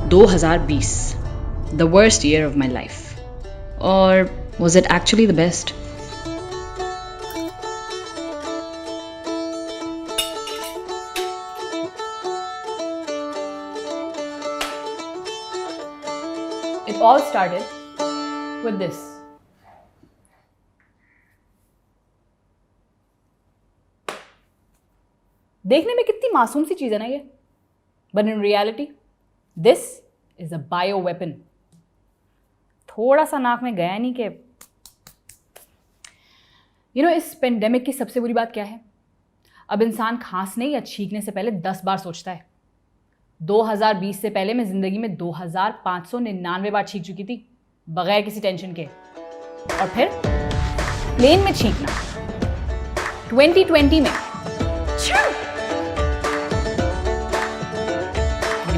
2020, the worst year of my life. Or was it actually the best? It all started with this. देखने में कितनी मासूम सी चीज है ना ये, but in reality this is a bio weapon. थोड़ा सा नाक में गया नहीं कि इस पेंडेमिक की सबसे बुरी बात क्या है? अब इंसान खांसने या छींकने से पहले 10 बार सोचता है. 2020 से पहले मैं जिंदगी में 2599 बार छींक चुकी थी बगैर किसी टेंशन के. और फिर प्लेन में छींकना 2020 में.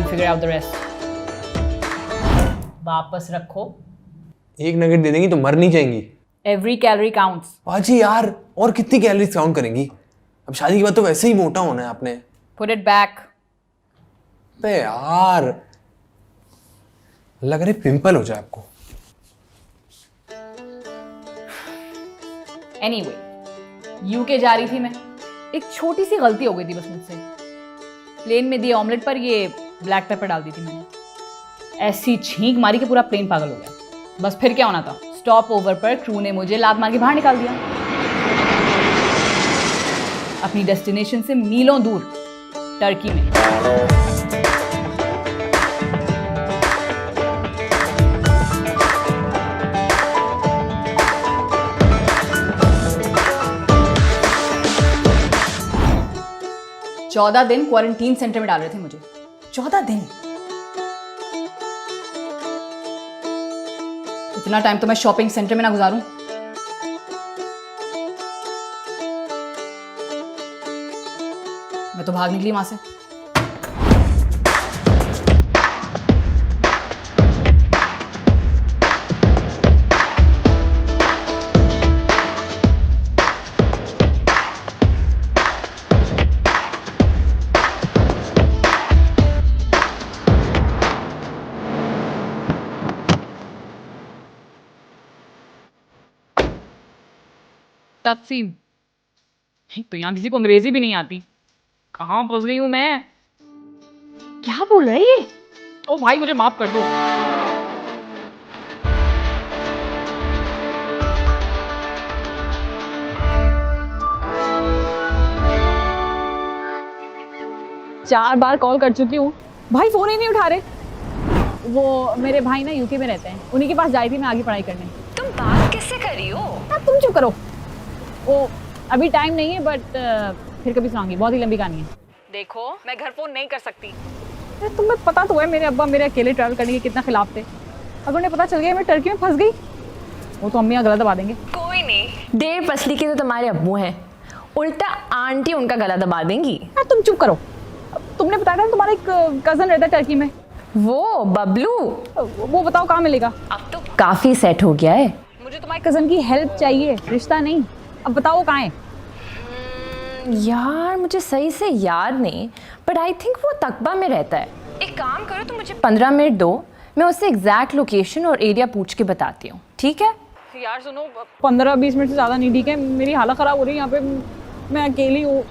Figure out the rest. वापस रखो. एक नगेट दे देंगी तो मर नहीं जाएंगी. Every calorie counts. पाजी यार, और कितनी कैलोरीज काउंट करेंगी? अब शादी के बाद तो वैसे ही मोटा होना है आपने. Put it back. बे यार, लग रहा है पिंपल हो जाए आपको. Anyway, यूके जा रही थी मैं. एक छोटी सी गलती हो गई थी बस मुझसे. प्लेन में दिए ऑमलेट पर ये ब्लैक पेपर डाल दी थी मैंने. ऐसी छींक मारी कि पूरा प्लेन पागल हो गया. बस फिर क्या होना था? स्टॉप ओवर पर क्रू ने मुझे लात मार के बाहर निकाल दिया. अपनी डेस्टिनेशन से मीलों दूर, टर्की में. चौदह दिन क्वारंटीन सेंटर में डाल रहे थे मुझे. 14 दिन. इतना टाइम तो मैं शॉपिंग सेंटर में ना गुजारूं. मैं तो भाग निकली वहां से. तफसीम. तो यहाँ किसी को अंग्रेजी भी नहीं आती. कहाँ फंस गई हूँ मैं? क्या बोल रहा है ये? ओ भाई, मुझे माफ कर दो. चार बार कॉल कर चुकी हूँ, भाई फोन ही नहीं उठा रहे. वो मेरे भाई ना यूके में रहते हैं, उन्हीं के पास जाई थी मैं आगे पढ़ाई करने. तुम बात कैसे कर रही हो? तुम चुप करो. वो अभी टाइम नहीं है, बट फिर कभी सुनाऊंगी. बहुत ही लंबी कहानी है. देखो, मैं घर फोन नहीं कर सकती. तुम्हें पता तो है मेरे अब्बा मेरे अकेले ट्रैवल करने के कितना खिलाफ थे. अगर उन्हें पता चल गया मैं टर्की में फंस गई, वो तो अम्मी गला दबा देंगे. कोई नहीं, डेढ़ पसली के तो तुम्हारे अब्बू हैं, उल्टा आंटी उनका गला दबा देंगी. तुम चुप करो. तुमने बताया था तुम्हारा एक कजन रहता है टर्की में. वो बबलू. वो बताओ कहाँ मिलेगा? अब तो काफी सेट हो गया है. मुझे तुम्हारे कजन की हेल्प चाहिए, रिश्ता नहीं. अब बताओ कहाँ है? यार मुझे सही से याद नहीं, बट आई थिंक वो तकबा में रहता है. एक काम करो, तुम मुझे 15 मिनट दो, मैं उससे एग्जैक्ट लोकेशन और एरिया पूछ के बताती हूँ. ठीक है? यार सुनो, 15-20 मिनट से ज़्यादा नहीं. ठीक है, मेरी हालत ख़राब हो रही है यहाँ पे. मैं अकेली हूँ.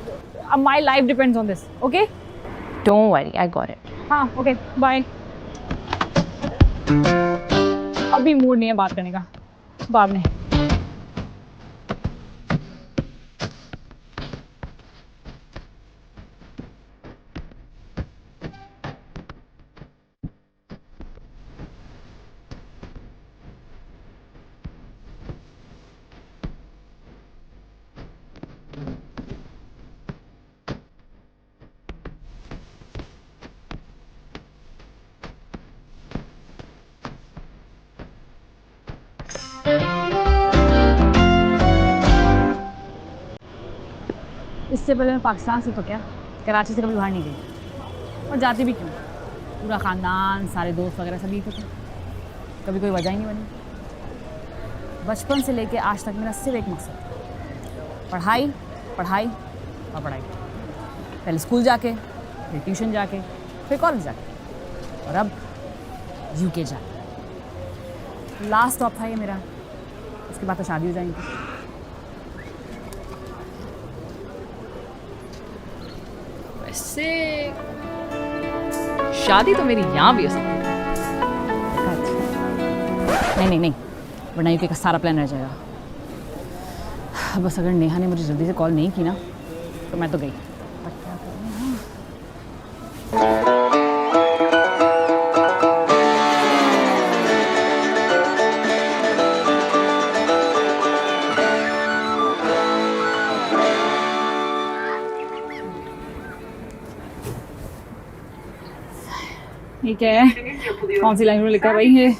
अब my life depends on this. Okay, don't worry, I got it. हाँ ओके, बाय. अभी मूड नहीं है बात करने का. बाद में. इससे पहले मैं पाकिस्तान से तो क्या कराची से कभी बाहर नहीं गई, और जाती भी क्यों. पूरा ख़ानदान, सारे दोस्त वगैरह सभी थे. कभी कोई वजह ही नहीं बनी. बचपन से लेके आज तक मेरा सिर्फ एक मकसद था, पढ़ाई पढ़ाई और पढ़ाई. पहले स्कूल जाके, फिर ट्यूशन जाके, फिर कॉलेज जाके, और अब यूके जा। लास्ट स्टॉप था ये मेरा, उसके बाद तो शादी हो जाएगी। वैसे शादी तो मेरी यहाँ भी हो सकती है। नहीं नहीं नहीं, वरना यूके का सारा प्लान रह जाएगा। बस अगर नेहा ने मुझे जल्दी से कॉल नहीं की ना तो मैं तो गई। पर क्या करूँ? ये क्या है? कौन सी लैंग्वेज में लिखा है भाई ये?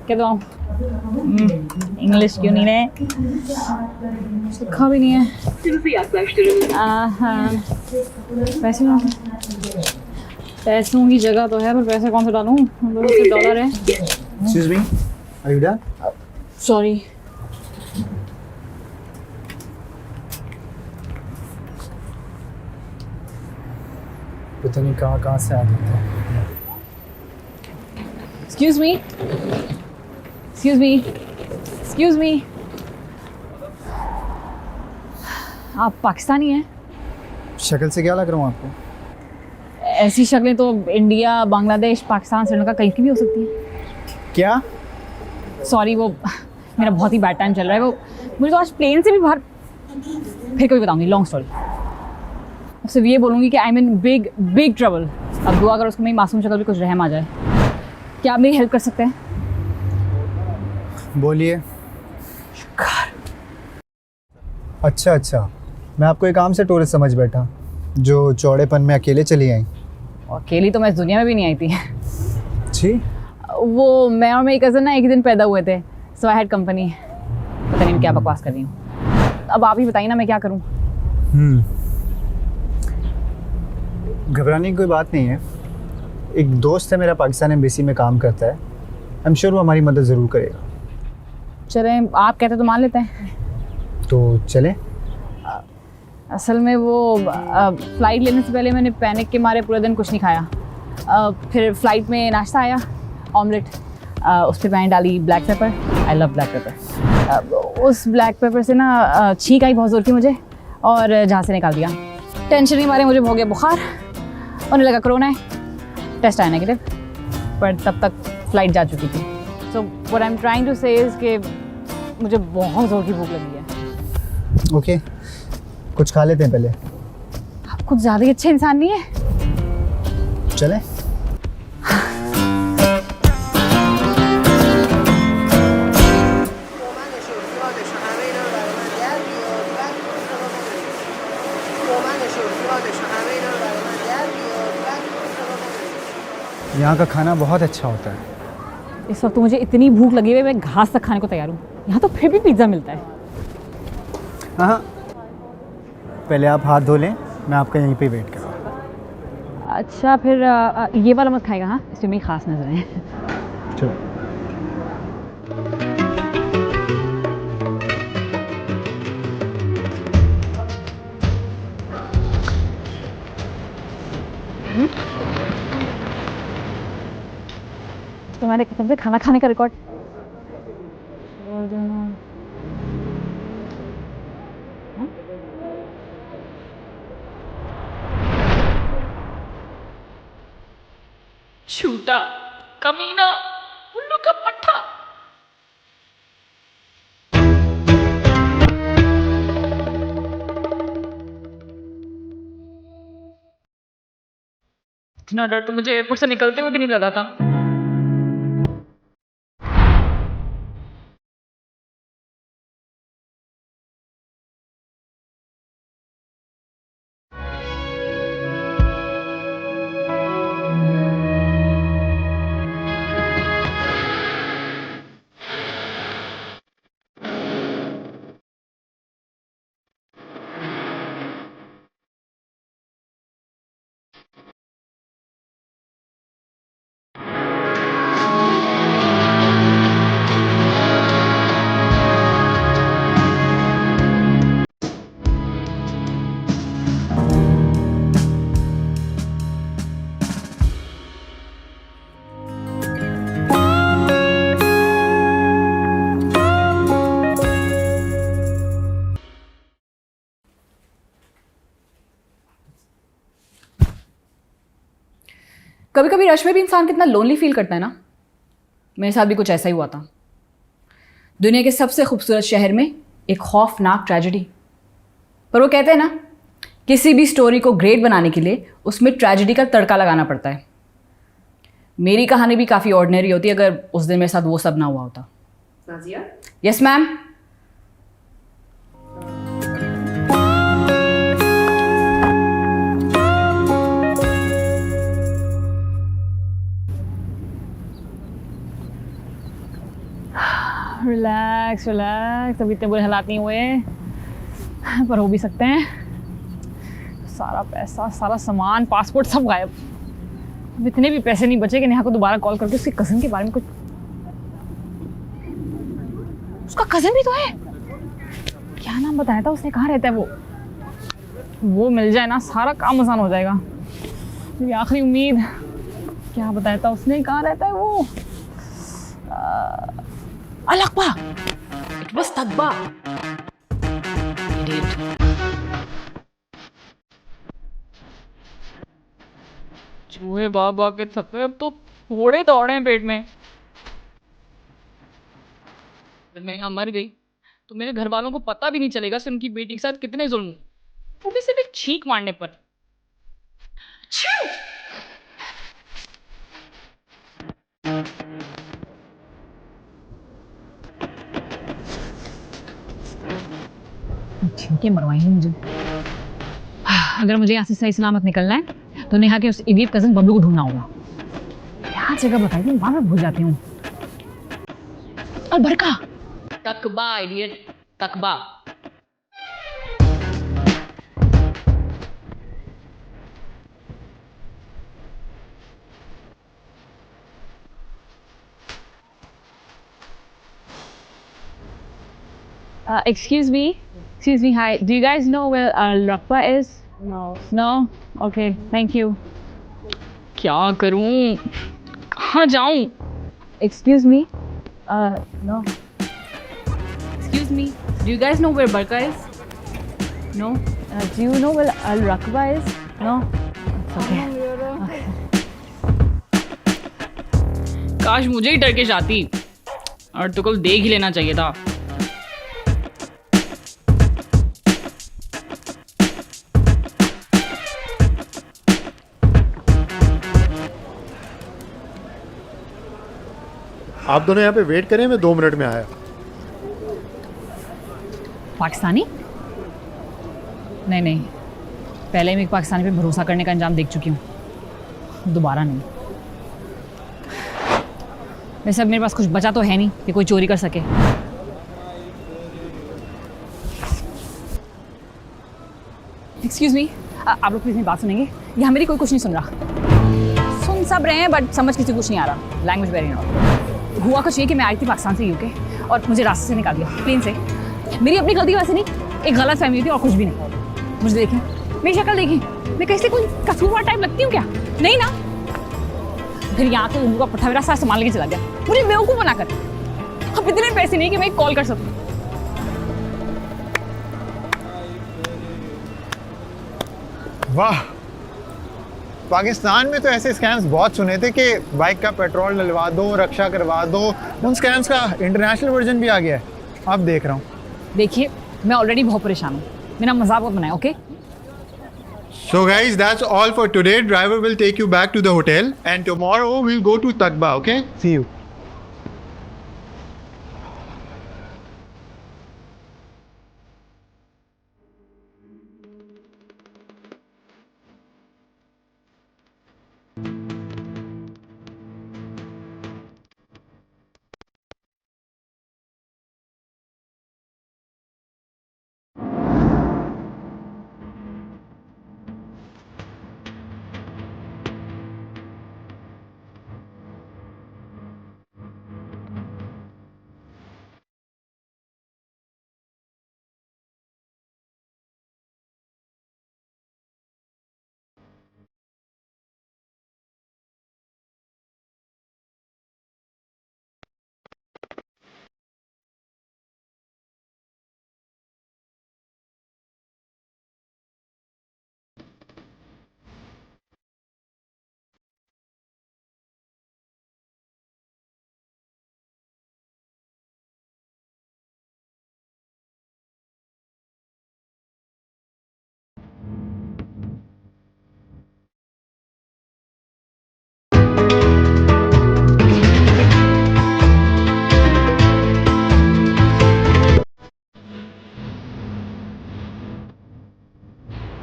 क्या दबाऊँ? इंग्लिश क्यों नहीं है? लिखा भी नहीं है। पैसे पैसों की जगह तो है, पर पैसे कौन से डालूँ? $1 है। Excuse me, are you done? Sorry. पता नहीं कहाँ से आ गए थे। Excuse me. Excuse me. Excuse me. आप पाकिस्तानी हैं? शक्ल से क्या लग रहा हूँ आपको? ऐसी शक्लें तो इंडिया, बांग्लादेश, पाकिस्तान, श्रीलंका कहीं की भी हो सकती हैं। क्या? सॉरी, वो मेरा बहुत ही बैड टाइम चल रहा है। वो मुझे तो आज प्लेन से भी बाहर, फिर कभी बताऊंगी, लॉन्ग स्टोरी। अब सिर्फ ये बोलूँगी कि I am in big big trouble. अब दुआ अगर उसको मेरी मासूम शक्ल भी कुछ रहम आ जाए। क्या आप मेरी हेल्प कर सकते हैं? बोलिए। अच्छा, मैं आपको एक आम से टूरिस्ट समझ बैठा जो चौड़ेपन में अकेले चली आई। अकेली तो मैं इस दुनिया में भी नहीं आई थी। जी? वो मैं और मेरी कज़न ना एक ही दिन पैदा हुए थे, सो आई हैड कंपनी। पता नहीं मैं क्या बकवास कर रही हूँ। अब आप ही बताइए ना, मैं क्या करूँ? घबराने की कोई बात नहीं है। एक दोस्त है मेरा, पाकिस्तान एम्बेसी में काम करता है। आई एम श्योर वो हमारी मदद ज़रूर करेगा। चलें, आप कहते तो मान लेते हैं। तो चलें? असल में वो फ़्लाइट लेने से पहले मैंने पैनिक के मारे पूरे दिन कुछ नहीं खाया। फिर फ़्लाइट में नाश्ता आया, ऑमलेट, उस पर मैंने डाली black pepper. I love black pepper. उस ब्लैक पेपर से ना छींक आई बहुत ज़ोर की मुझे, और जहाँ से निकाल दिया। टेंशन ही मारे मुझे हो गया बुखार, उन्हें लगा कोरोना है। टेस्ट आया नेगेटिव, पर तब तक फ़्लाइट जा चुकी थी। So what I am trying to say is कि मुझे बहुत ज़ोर की भूख लगी है। ओके, कुछ खा लेते हैं पहले। आप कुछ ज़्यादा ही अच्छे इंसान नहीं है। चलें? यहाँ का खाना बहुत अच्छा होता है। इस वक्त तो मुझे इतनी भूख लगी हुई है, मैं घास तक खाने को तैयार हूँ। यहाँ तो फिर भी पिज़्ज़ा मिलता है। हाँ, पहले आप हाथ धो लें, मैं आपका यहीं पे वेट करूँगा। अच्छा, फिर ये वाला मत खाएगा? हाँ, इसमें मेरी खास नजर है। चलो। तुम्हारे किचन से खाना खाने का रिकॉर्ड। झूठा, कमीना, उल्लू का पट्टा। इतना डर तो मुझे एयरपोर्ट से निकलते हुए भी नहीं लगा था। कभी कभी रश में भी इंसान कितना लोनली फील करता है ना। मेरे साथ भी कुछ ऐसा ही हुआ था। दुनिया के सबसे खूबसूरत शहर में एक खौफनाक ट्रेजेडी। पर वो कहते हैं ना, किसी भी स्टोरी को ग्रेट बनाने के लिए उसमें ट्रेजेडी का तड़का लगाना पड़ता है। मेरी कहानी भी काफ़ी ऑर्डिनरी होती अगर उस दिन मेरे साथ वो सब ना हुआ होता। Yes ma'am. रिलैक्स रिलैक्स, अभी इतने बुरे हालात नहीं हुए, पर हो भी सकते हैं। सारा पैसा, सारा सामान, पासपोर्ट सब गायब। अब इतने भी पैसे नहीं बचे कि नेहा को दोबारा कॉल करके उसके कज़न के बारे में कुछ। उसका कज़न भी तो है। क्या नाम बताया था उसने, कहाँ रहता है वो मिल जाए ना, सारा काम आसान हो जाएगा। मेरी आखिरी उम्मीद। क्या बताया था उसने, कहाँ रहता है वो? अलकबा। इट वाज तकबा। चूहे बाबा के थके, अब तो फोड़े दौड़े हैं पेट में। अगर मैं यहाँ मर गई तो मेरे घर वालों को पता भी नहीं चलेगा कि उनकी बेटी के साथ कितने जुल्म, वो भी सिर्फ एक छींक मारने पर। छींके मरवाएंगे मुझे। अगर मुझे यहाँ से सही सलामत निकलना है तो नेहा के उस इडियट कजन बबलू को ढूंढना होगा। क्या जगह बताई थी, बार भूल जाती हूँ। और बरका तकबा, idiot तकबा। Excuse me. Excuse me, hi. Do you guys know where Rakwa is? No. No? Okay, thank you. क्या करूं? कहाँ जाऊं? Excuse me. No. Excuse me. Do you guys know where Barka is? No. Do you know where Al Rakwa is? No. It's okay. काश मुझे ही Turkish आती और तो कल देख ही लेना चाहिए था। आप दोनों यहाँ पे वेट करें, मैं 2 मिनट में आया। पाकिस्तानी? नहीं, पहले मैं एक पाकिस्तानी पे भरोसा करने का अंजाम देख चुकी हूँ, दोबारा नहीं। वैसे अब मेरे पास कुछ बचा तो है नहीं कि कोई चोरी कर सके। एक्सक्यूज मी, आप लोग प्लीज मेरी बात सुनेंगे? यहाँ मेरी कोई कुछ नहीं सुन रहा। सुन सब रहे हैं बट समझ किसी कुछ नहीं आ रहा। Language very not. हुआ कुछ ये कि मैं आई थी पाकिस्तान से यूके और मुझे रास्ते से निकाल दिया प्लेन से। मेरी अपनी गलती वैसे नहीं, एक गलत फहमी थी और कुछ भी नहीं। मुझे देखें, मेरी शक्ल देखें, मैं कैसे कोई कसूरवार टाइप लगती हूँ क्या? नहीं ना। फिर यहाँ के उल्लू का पट्टा मेरा सारा सामान लेके चला गया, मुझे बेवकूफ़ बनाकर। अब इतने पैसे नहीं कि मैं कॉल कर सकूँ। वाह, पाकिस्तान में तो ऐसे स्कैम्स बहुत सुने थे कि बाइक का पेट्रोल डलवा दो, रक्षा करवा दो। उन स्कैम्स का इंटरनेशनल वर्जन भी आ गया है, अब देख रहा हूँ। देखिए, मैं ऑलरेडी बहुत परेशान हूँ, मेरा मजाक मत बनाए, okay? So guys, that's all for today. Driver will take you back to the hotel and tomorrow we'll go to Takba, okay? See you.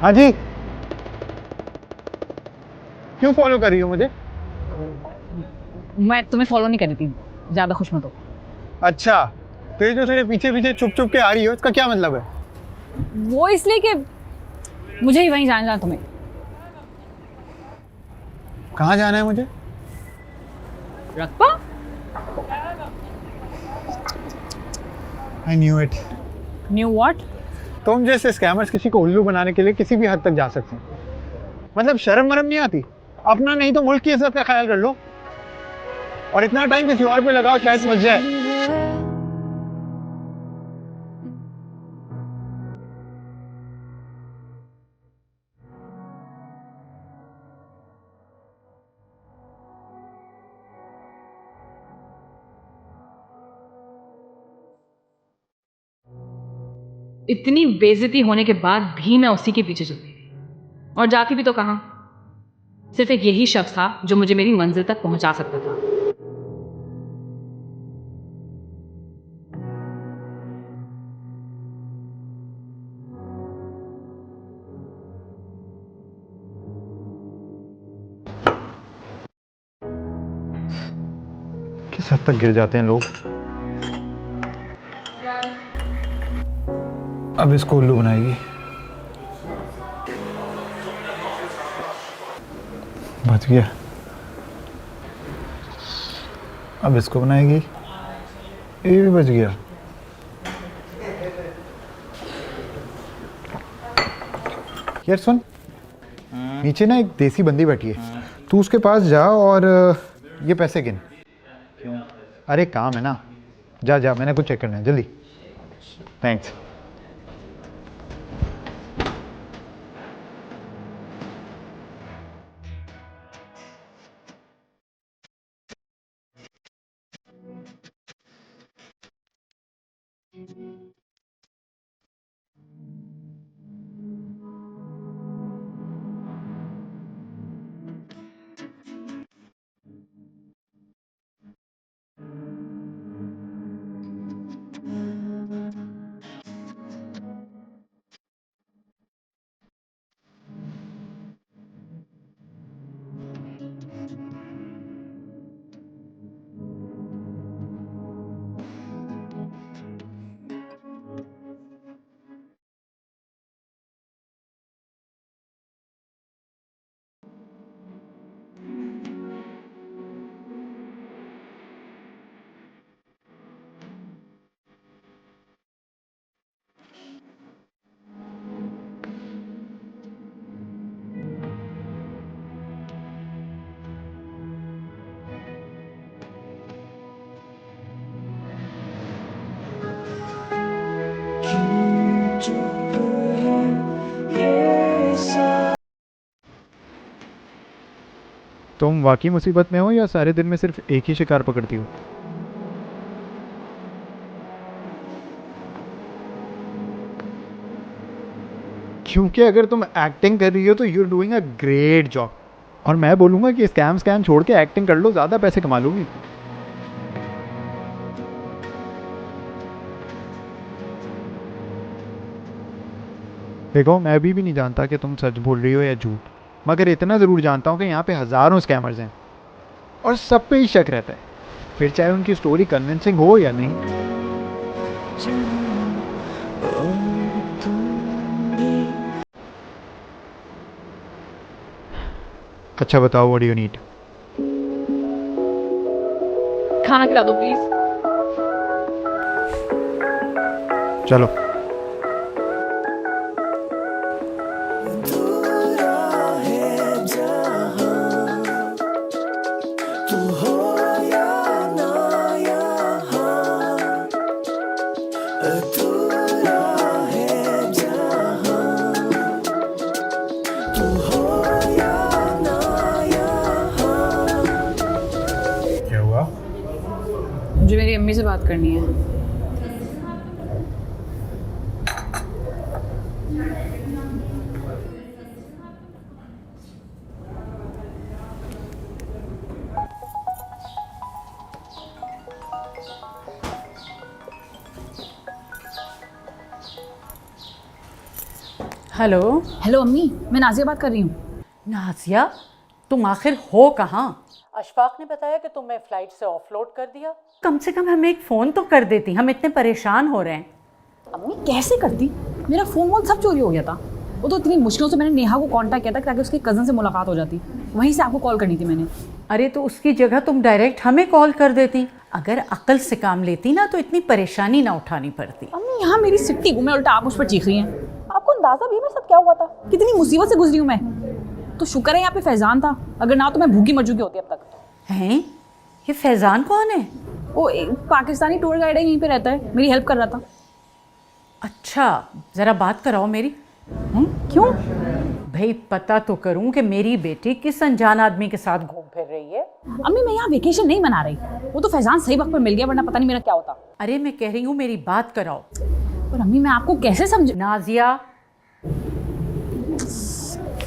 हाँ जी, क्यों फॉलो कर रही हो मुझे? मैं तुम्हें फॉलो नहीं कर रही थी, ज़्यादा खुश मत हो। अच्छा, तो ये जो तेरे पीछे पीछे चुप चुप के आ रही हो, इसका क्या मतलब है? वो इसलिए कि मुझे ही वहीं जाना तुम्हें। कहाँ जाना है मुझे? रकबा? I knew it. Knew what? तुम जैसे स्कैमर्स किसी को उल्लू बनाने के लिए किसी भी हद तक जा सकते हैं। मतलब शर्म वरम नहीं आती? अपना नहीं तो मुल्क की इज्जत का ख्याल कर लो। और इतना टाइम किसी और पे लगाओ, शायद समझ जाए। इतनी बेइज्जती होने के बाद भी मैं उसी के पीछे चलती थी, और जाती भी तो कहाँ, सिर्फ एक यही शख्स था जो मुझे मेरी मंजिल तक पहुंचा सकता था। किस हद तक गिर जाते हैं लोग। अब इसको उल्लू बनाएगी। बच गया। अब इसको बनाएगी। ये भी बच गया। यार सुन, नीचे ना एक देसी बंदी बैठी है, तू उसके पास जा और ये पैसे गिन। क्यों? अरे काम है ना, जा जा, मैंने कुछ चेक करना है, जल्दी। थैंक्स। तुम वाकई मुसीबत में हो या सारे दिन में सिर्फ एक ही शिकार पकड़ती हो? क्योंकि अगर तुम एक्टिंग कर रही हो तो you are doing a great job, और मैं बोलूंगा कि स्कैम छोड़ के एक्टिंग कर लो, ज़्यादा पैसे कमा लोगी। देखो, मैं अभी भी नहीं जानता कि तुम सच बोल रही हो या झूठ, मगर इतना ज़रूर जानता हूँ कि यहाँ पे हज़ारों स्कैमर्स हैं और सब पे ही शक रहता है, फिर चाहे उनकी स्टोरी कन्विंसिंग हो या नहीं। अच्छा बताओ, व्हाट डू यू नीड? खाना खिला दो प्लीज। चलो। क्या हुआ? मुझे मेरी अम्मी से बात करनी है। हेलो। हेलो अम्मी, मैं नाजिया बात कर रही हूँ। नाजिया, तुम आखिर हो कहाँ? अशफाक ने बताया कि तुम्हें फ्लाइट से ऑफलोड कर दिया। कम से कम हमें एक फ़ोन तो कर देती, हम इतने परेशान हो रहे हैं। अम्मी कैसे करती, मेरा फ़ोन वोन सब चोरी हो गया था। वो तो इतनी मुश्किलों से मैंने नेहा को कांटेक्ट किया था ताकि उसके कज़न से मुलाकात हो जाती, वहीं से आपको कॉल करनी थी मैंने। अरे तो उसकी जगह तुम डायरेक्ट हमें कॉल कर देती। अगर अक्ल से काम लेती ना तो इतनी परेशानी ना उठानी पड़ती। अम्मी यहाँ मेरी सिट्टी घूमे, उल्टा आप उस पर चीख रही हैं। आपको अंदाज़ा भी मेरे साथ क्या हुआ था, कितनी मुसीबत से गुजरी हूँ मैं। तो शुक्र है यहाँ पे फैज़ान था, अगर ना तो मैं भूखी मर चुकी होती अब तक। हैं? ये फैज़ान कौन है? वो एक पाकिस्तानी टूर गाइड है, यहीं पे रहता है, मेरी हेल्प कर रहा था। अच्छा, ज़रा बात कराओ मेरी। हैं? क्यों? भाई पता तो करूं कि मेरी बेटी किस अनजान आदमी के साथ घूम फिर रही है। अम्मी मैं यहाँ वेकेशन नहीं मना रही, वो तो फैज़ान सही वक्त पर मिल गया, वरना पता नहीं मेरा क्या होता। अरे मैं कह रही हूँ मेरी बात कराओ। पर अम्मी मैं आपको कैसे समझ। नाजिया,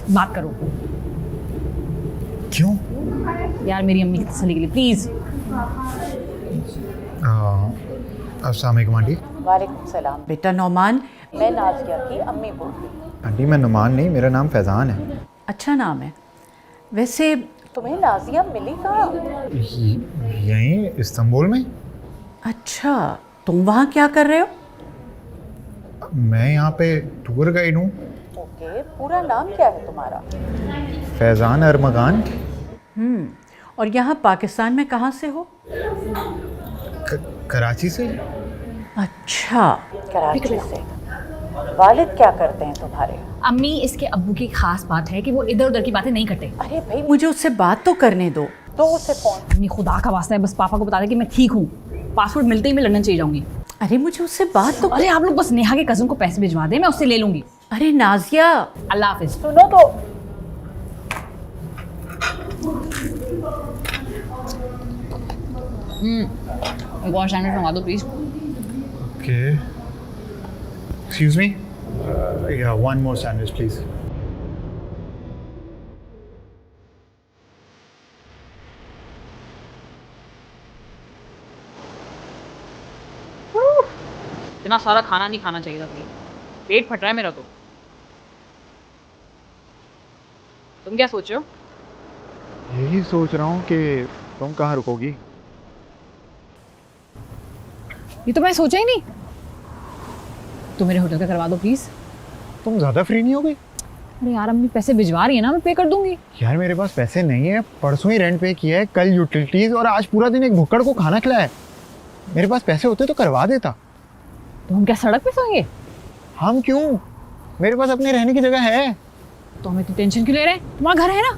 बात करो क्यों? यार, मेरी अम्मी की तसल्ली के लिए प्लीज़। अस्सलाम वालेकुम आंटी। वालेकुम सलाम। बेटा नौमान, मैं नाजिया की अम्मी बोल रही हूँ। आंटी मैं नुमान नहीं, मेरा नाम फैज़ान है। अच्छा नाम है। वैसे तुम्हें नाजिया मिली कहाँ? यहीं इस्तांबुल में। अच्छा, तुम वहाँ क्या कर रहे हो? मैं यहाँ पे टूर गाइड हूँ। ओके, पूरा नाम क्या है तुम्हारा? फैज़ान अरमगान। और यहाँ पाकिस्तान में कहाँ से हो? कराची से। अच्छा, कराची से। वालिद क्या करते हैं तुम्हारे? अम्मी इसके अब्बू की खास बात है कि वो इधर उधर की बातें नहीं करते। अरे भाई मुझे उससे बात तो करने दो। तो उसे फोन। अम्मी खुदा का वास्ता है, बस पापा को बता दे कि मैं ठीक हूँ, पासपोर्ट मिलते ही मैं लंदन चली जाऊंगी। अरे मुझे उससे बात तो। अरे आप लोग बस नेहा के कज़न को पैसे भिजवा दे, मैं उससे ले लूंगी। अरे नाजिया, अल्लाह हाफिज। सुनो तो। एक और सैंडविच मंगा दो प्लीज। ओके, एक्सक्यूज मी, या वन मोर सैंडविच प्लीज। इतना सारा खाना नहीं खाना चाहिए था, पेट फट रहा है मेरा। तो तुम क्या सोच रहे हो? यही सोच रहा हूँ कि तुम कहाँ रुकोगी। ये तो मैं सोचा ही नहीं। तो मेरे होटल का करवा दो प्लीज। तुम ज़्यादा फ्री नहीं हो गई? अरे यार अम्मी पैसे भिजवा रही है ना, मैं पे कर दूंगी। यार मेरे पास पैसे नहीं है, परसों ही रेंट पे किया है, कल यूटिलिटीज, और आज पूरा दिन एक भुक्कड़ को खाना खिलाया है। मेरे पास पैसे होते तो करवा देता। तो हम क्या सड़क पे सोएंगे? हम क्यों, मेरे पास अपने रहने की जगह है। तो हमें तो टेंशन क्यों ले रहे हैं, तुम्हारा घर है ना।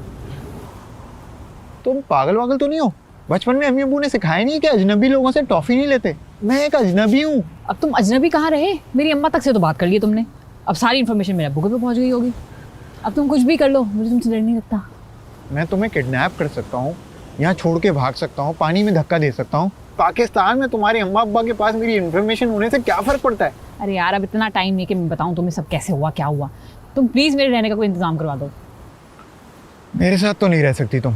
तुम पागल वागल तो नहीं हो? बचपन में अम्मी अब्बू ने सिखाया नहीं कि अजनबी लोगों से टॉफी नहीं लेते। मैं एक अजनबी हूँ। अब तुम अजनबी कहाँ रहे, मेरी अम्मा तक से तो बात कर ली तुमने। अब सारी इन्फॉर्मेशन मेरे अब्बू पे पहुँच गई होगी। अब तुम कुछ भी कर लो, मुझे तुमसे डर नहीं लगता। मैं तुम्हें किडनैप कर सकता हूँ, यहाँ छोड़ के भाग सकता हूँ, पानी में धक्का दे सकता हूँ। पाकिस्तान में तुम्हारे अम्मा अब्बा के पास मेरी इन्फॉर्मेशन होने से क्या फ़र्क पड़ता है? अरे यार अब इतना टाइम नहीं कि मैं बताऊँ तुम्हें सब कैसे हुआ क्या हुआ। तुम प्लीज़ मेरे रहने का कोई इंतज़ाम करवा दो। मेरे साथ तो नहीं रह सकती तुम।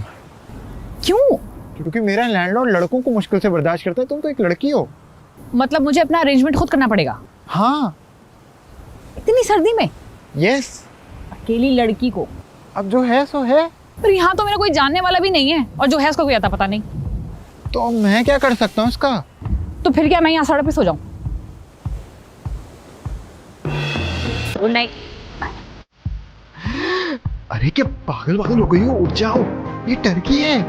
क्यों? क्योंकि मेरा लैंडलॉर्ड लड़कों को मुश्किल से बर्दाश्त करता है, तुम तो एक लड़की हो। मतलब मुझे अपना अरेंजमेंट खुद करना पड़ेगा? हाँ। इतनी सर्दी में? यस। अकेली लड़की को? अब जो है सो है। पर यहाँ तो मेरा कोई जानने वाला भी नहीं है, और जो है उसका कोई आता पता नहीं। तो मैं क्या कर सकता हूँ इसका? तो फिर क्या मैं यहाँ सड़क पे सो जाऊँ? Good night. अरे क्या पागल वागल हो गई हो, उठ जाओ, ये टर्की है,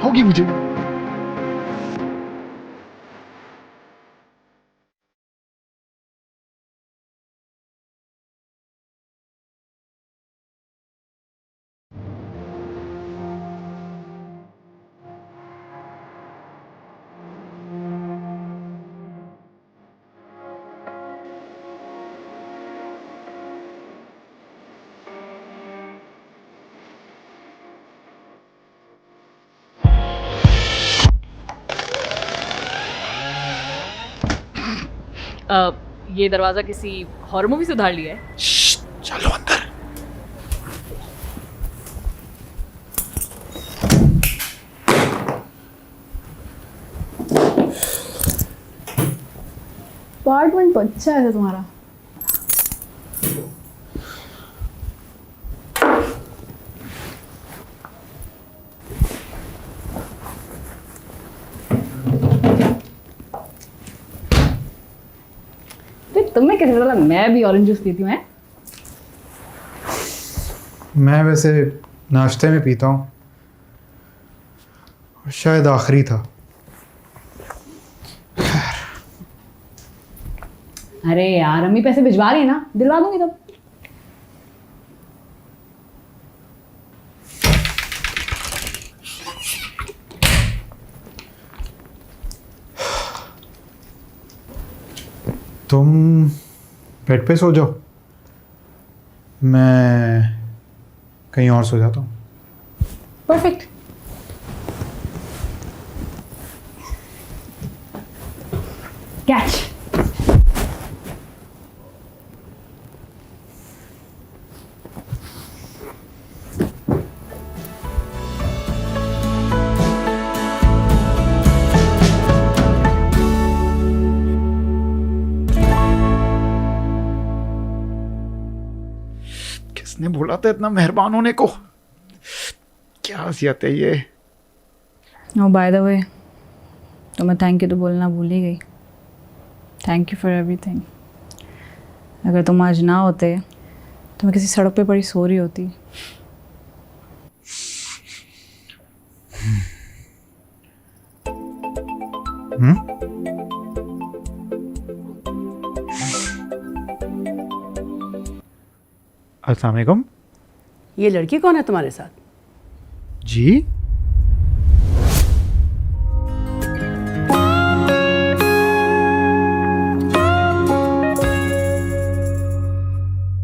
होगी मुझे। ये दरवाज़ा किसी हॉरर मूवी से उधार लिया है? चलो अंदर। अपार्टमेंट तो अच्छा है तुम्हारा। तुम्हें कैसे पता मैं भी ऑरेंज जूस पीती हूँ? हैं? मैं वैसे नाश्ते में पीता हूँ, और शायद आखिरी था। अरे यार अम्मी पैसे भिजवा रही है ना, दिलवा दूंगी तब। तुम बेड पे सो जाओ, मैं कहीं और सो जाता हूँ। परफेक्ट। कैच। किसने बोला था इतना मेहरबान होने को? क्या हसीयत है ये। ओ बाय द वे, तो मैं थैंक यू तो बोलना भूल ही गई। Thank you for everything. अगर तुम आज ना होते तो मैं किसी सड़क पे पड़ी सो रही होती। अस्सलाम वालेकुम। ये लड़की कौन है तुम्हारे साथ? जी